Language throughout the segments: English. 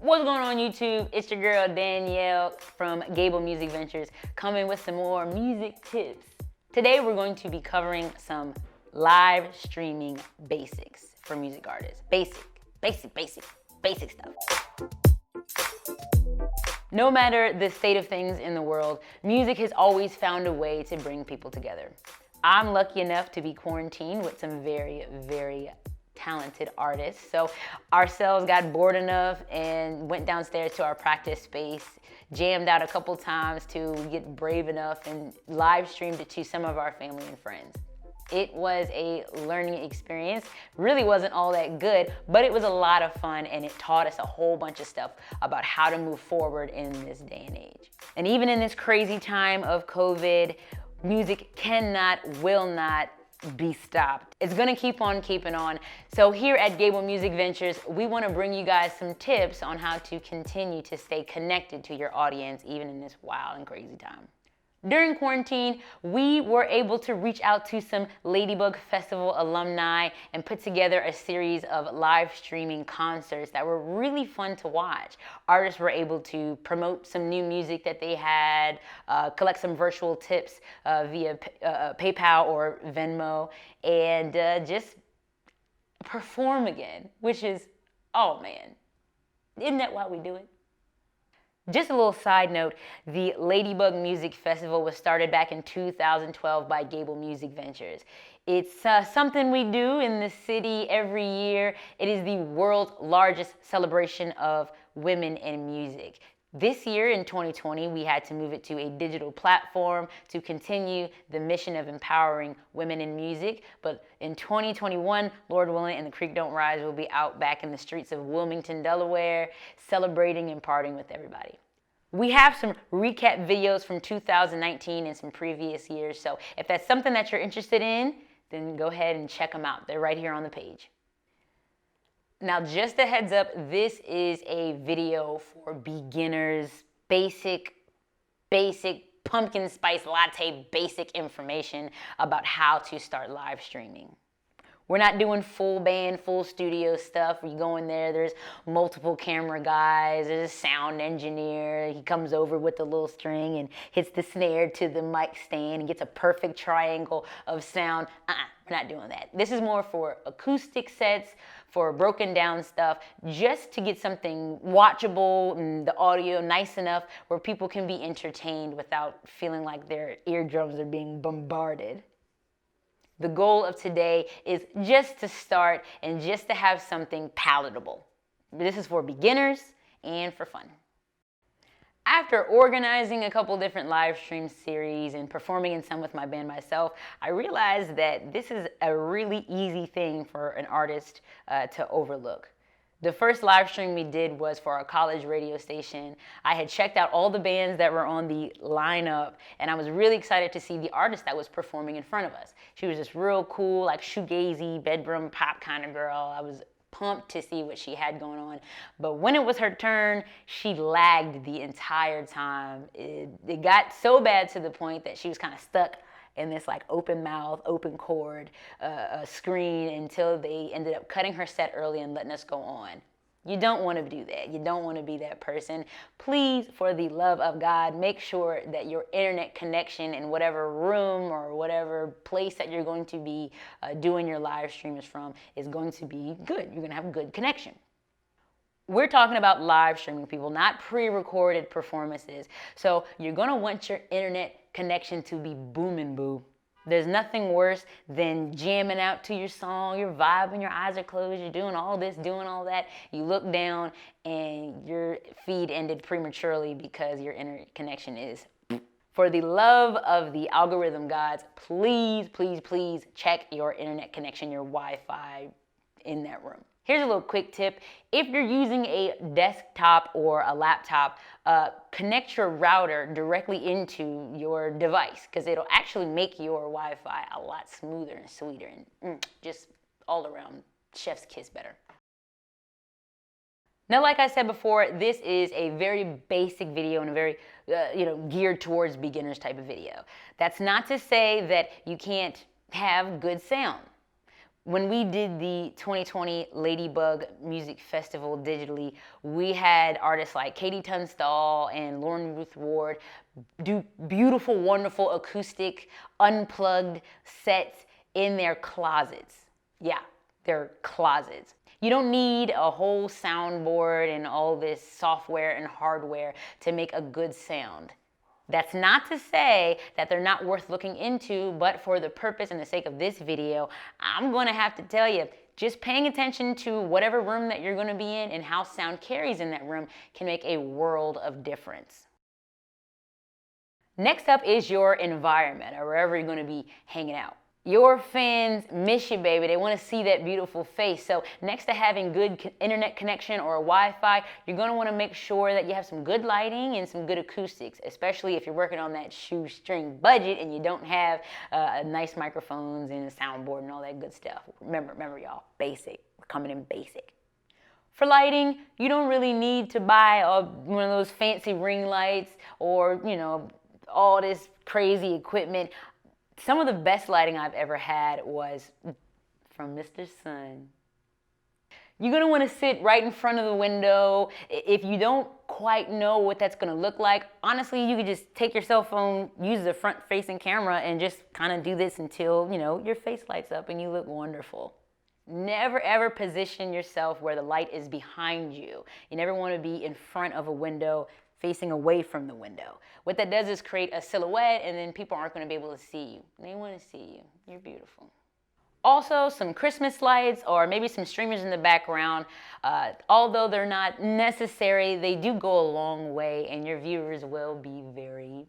What's going on YouTube? It's your girl Danielle from Gable Music Ventures coming with some more music tips. Today we're going to be covering some live streaming basics for music artists. Basic stuff. No matter the state of things in the world, music has always found a way to bring people together. I'm lucky enough to be quarantined with some very talented artists. So ourselves got bored enough and went downstairs to our practice space, jammed out a couple times to get brave enough and live streamed it to some of our family and friends. It was a learning experience. Really wasn't all that good, but it was a lot of fun and it taught us a whole bunch of stuff about how to move forward in this day and age. And even in this crazy time of COVID, music will not be stopped. It's gonna keep on keeping on. So here at Gable Music Ventures, we wanna bring you guys some tips on how to continue to stay connected to your audience even in this wild and crazy time. During quarantine, we were able to reach out to some Ladybug Festival alumni and put together a series of live streaming concerts that were really fun to watch. Artists were able to promote some new music that they had, collect some virtual tips via PayPal or Venmo, and just perform again, which is, oh man, isn't that why we do it? Just a little side note, the Ladybug Music Festival was started back in 2012 by Gable Music Ventures. It's something we do in the city every year. It is the world's largest celebration of women in music. This year in 2020, we had to move it to a digital platform to continue the mission of empowering women in music. But in 2021, Lord willing and the creek don't rise, we'll be out back in the streets of Wilmington, Delaware, celebrating and partying with everybody. We have some recap videos from 2019 and some previous years. So if that's something that you're interested in, then go ahead and check them out. They're right here on the page. Now, just a heads up, this is a video for beginners, basic pumpkin spice latte, basic information about how to start live streaming. We're not doing full band, full studio stuff. You go in there, there's multiple camera guys, there's a sound engineer. He comes over with the little string and hits the snare to the mic stand and gets a perfect triangle of sound. We're not doing that. This is more for acoustic sets, for broken down stuff, just to get something watchable and the audio nice enough where people can be entertained without feeling like their eardrums are being bombarded. The goal of today is just to start and just to have something palatable. This is for beginners and for fun. After organizing a couple different live stream series and performing in some with my band myself, I realized that this is a really easy thing for an artist to overlook. The first live stream we did was for our college radio station. I had checked out all the bands that were on the lineup, and I was really excited to see the artist that was performing in front of us. She was this real cool, like shoegazy, bedroom pop kind of girl. I was pumped to see what she had going on. But when it was her turn, she lagged the entire time. It got so bad to the point that she was kind of stuck in this like open mouth, open chord screen until they ended up cutting her set early and letting us go on. You don't want to do that. You don't want to be that person. Please, for the love of God, make sure that your internet connection in whatever room or whatever place that you're going to be doing your live streams from is going to be good. You're going to have a good connection. We're talking about live streaming, people, not pre-recorded performances. So you're going to want your internet connection to be booming, boo. There's nothing worse than jamming out to your song, you're vibing, your eyes are closed, you're doing all this, doing all that. You look down and your feed ended prematurely because your internet connection is. For the love of the algorithm gods, please check your internet connection, your Wi-Fi in that room. Here's a little quick tip. If you're using a desktop or a laptop, connect your router directly into your device because it'll actually make your Wi-Fi a lot smoother and sweeter and just all around chef's kiss better. Now, like I said before, this is a very basic video and a very, geared towards beginners type of video. That's not to say that you can't have good sound. When we did the 2020 Ladybug Music Festival digitally, we had artists like Katie Tunstall and Lauren Ruth Ward do beautiful, wonderful acoustic, unplugged sets in their closets. Yeah, their closets. You don't need a whole soundboard and all this software and hardware to make a good sound. That's not to say that they're not worth looking into, but for the purpose and the sake of this video, I'm gonna have to tell you, just paying attention to whatever room that you're gonna be in and how sound carries in that room can make a world of difference. Next up is your environment, or wherever you're gonna be hanging out. Your fans miss you, baby. They want to see that beautiful face. So next to having good internet connection or Wi-Fi, you're going to want to make sure that you have some good lighting and some good acoustics, especially if you're working on that shoestring budget and you don't have nice microphones and a soundboard and all that good stuff. Remember y'all, basic. We're coming in basic. For lighting, you don't really need to buy one of those fancy ring lights or, all this crazy equipment. Some of the best lighting I've ever had was from Mr. Sun. You're gonna wanna sit right in front of the window. If you don't quite know what that's gonna look like, honestly, you could just take your cell phone, use the front-facing camera, and just kind of do this until, your face lights up and you look wonderful. Never ever position yourself where the light is behind you. You never wanna be in front of a window facing away from the window. What that does is create a silhouette and then people aren't gonna be able to see you. They wanna see you, you're beautiful. Also, some Christmas lights or maybe some streamers in the background. Although they're not necessary, they do go a long way and your viewers will be very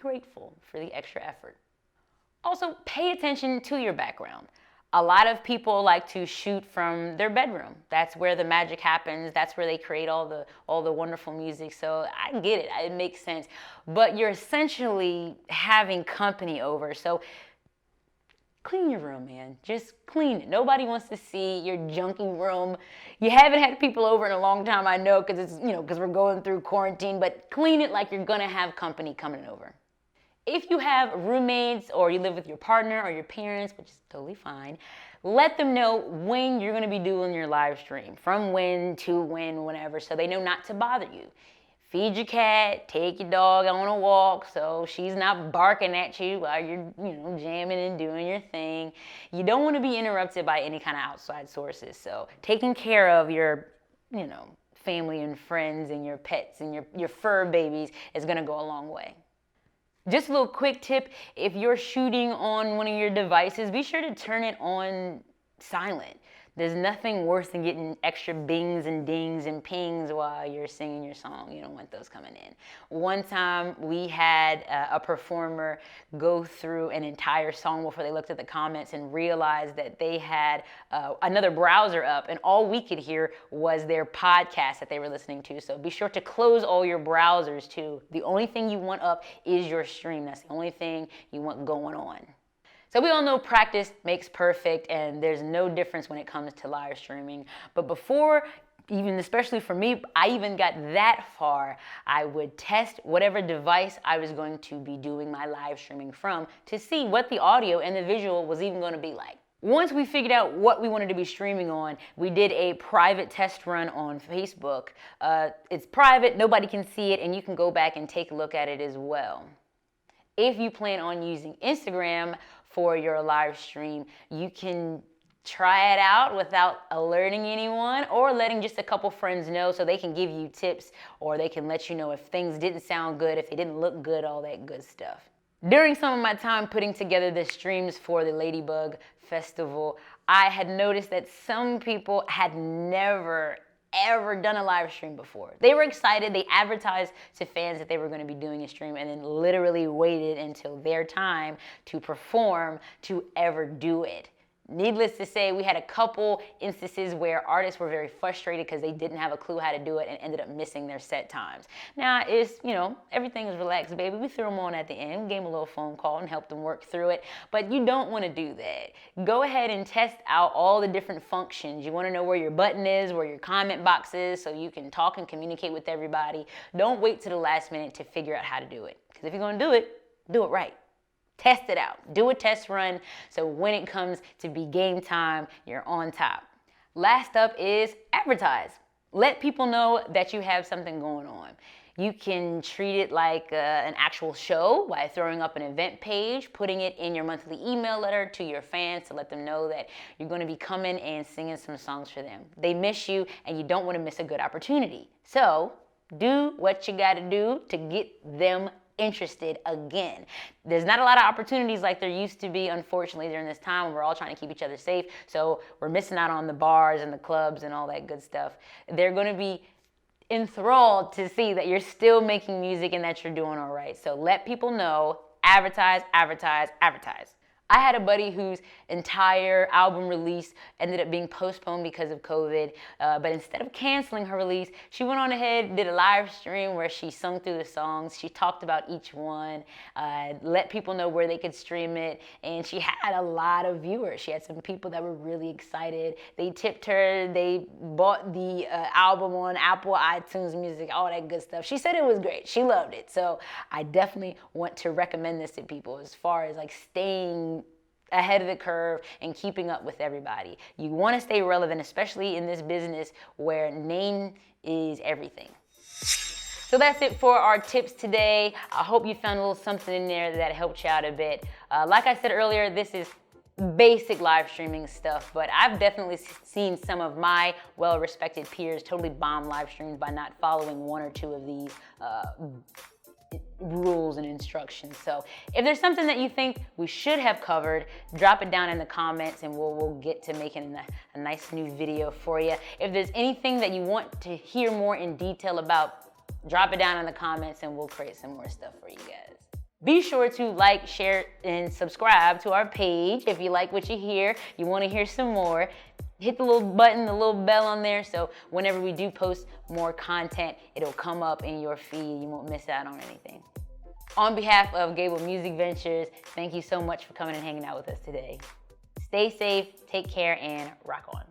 grateful for the extra effort. Also, pay attention to your background. A lot of people like to shoot from their bedroom. That's where the magic happens. That's where they create all the wonderful music. So I get it, it makes sense. But you're essentially having company over. So clean your room, man. Just clean it. Nobody wants to see your junky room. You haven't had people over in a long time, I know, because it's, because we're going through quarantine, but clean it like you're gonna have company coming over. If you have roommates or you live with your partner or your parents, which is totally fine, let them know when you're gonna be doing your live stream, from when to when, whenever, so they know not to bother you. Feed your cat, take your dog on a walk so she's not barking at you while you're, jamming and doing your thing. You don't wanna be interrupted by any kind of outside sources, so taking care of your, family and friends and your pets and your fur babies is gonna go a long way. Just a little quick tip, if you're shooting on one of your devices, be sure to turn it on silent. There's nothing worse than getting extra bings and dings and pings while you're singing your song. You don't want those coming in. One time we had a performer go through an entire song before they looked at the comments and realized that they had another browser up and all we could hear was their podcast that they were listening to. So be sure to close all your browsers too. The only thing you want up is your stream. That's the only thing you want going on. So we all know practice makes perfect and there's no difference when it comes to live streaming. But before, especially for me, I even got that far, I would test whatever device I was going to be doing my live streaming from to see what the audio and the visual was even going to be like. Once we figured out what we wanted to be streaming on, we did a private test run on Facebook. It's private, nobody can see it, and you can go back and take a look at it as well. If you plan on using Instagram for your live stream, you can try it out without alerting anyone or letting just a couple friends know so they can give you tips or they can let you know if things didn't sound good, if they didn't look good, all that good stuff. During some of my time putting together the streams for the Ladybug Festival, I had noticed that some people had never ever done a live stream before. They were excited, they advertised to fans that they were going to be doing a stream and then literally waited until their time to perform to ever do it. Needless to say, we had a couple instances where artists were very frustrated because they didn't have a clue how to do it and ended up missing their set times. Now, it's, everything is relaxed, baby. We threw them on at the end, gave them a little phone call and helped them work through it. But you don't want to do that. Go ahead and test out all the different functions. You want to know where your button is, where your comment box is, so you can talk and communicate with everybody. Don't wait to the last minute to figure out how to do it. Because if you're going to do it right. Test it out. Do a test run so when it comes to be game time, you're on top. Last up is advertise. Let people know that you have something going on. You can treat it like an actual show by throwing up an event page, putting it in your monthly email letter to your fans to let them know that you're going to be coming and singing some songs for them. They miss you and you don't want to miss a good opportunity. So do what you got to do to get them interested again. There's not a lot of opportunities like there used to be, unfortunately, during this time when we're all trying to keep each other safe. So we're missing out on the bars and the clubs and all that good stuff. They're going to be enthralled to see that you're still making music and that you're doing all right. So let people know, advertise, advertise, advertise. I had a buddy whose entire album release ended up being postponed because of COVID, but instead of canceling her release, she went on ahead, did a live stream where she sung through the songs. She talked about each one, let people know where they could stream it, and she had a lot of viewers. She had some people that were really excited. They tipped her, they bought the album on Apple, iTunes Music, all that good stuff. She said it was great. She loved it. So I definitely want to recommend this to people as far as like staying ahead of the curve and keeping up with everybody. You want to stay relevant, especially in this business where name is everything. So that's it for our tips today. I hope you found a little something in there that helped you out a bit. Like I said earlier, this is basic live streaming stuff, but I've definitely seen some of my well-respected peers totally bomb live streams by not following one or two of these rules and instructions. So if there's something that you think we should have covered, drop it down in the comments and we'll get to making a nice new video for you. If there's anything that you want to hear more in detail about, drop it down in the comments and we'll create some more stuff for you guys. Be sure to like, share, and subscribe to our page if you like what you hear, you want to hear some more. Hit the little button, the little bell on there, so whenever we do post more content, it'll come up in your feed. You won't miss out on anything. On behalf of Gable Music Ventures, thank you so much for coming and hanging out with us today. Stay safe, take care, and rock on.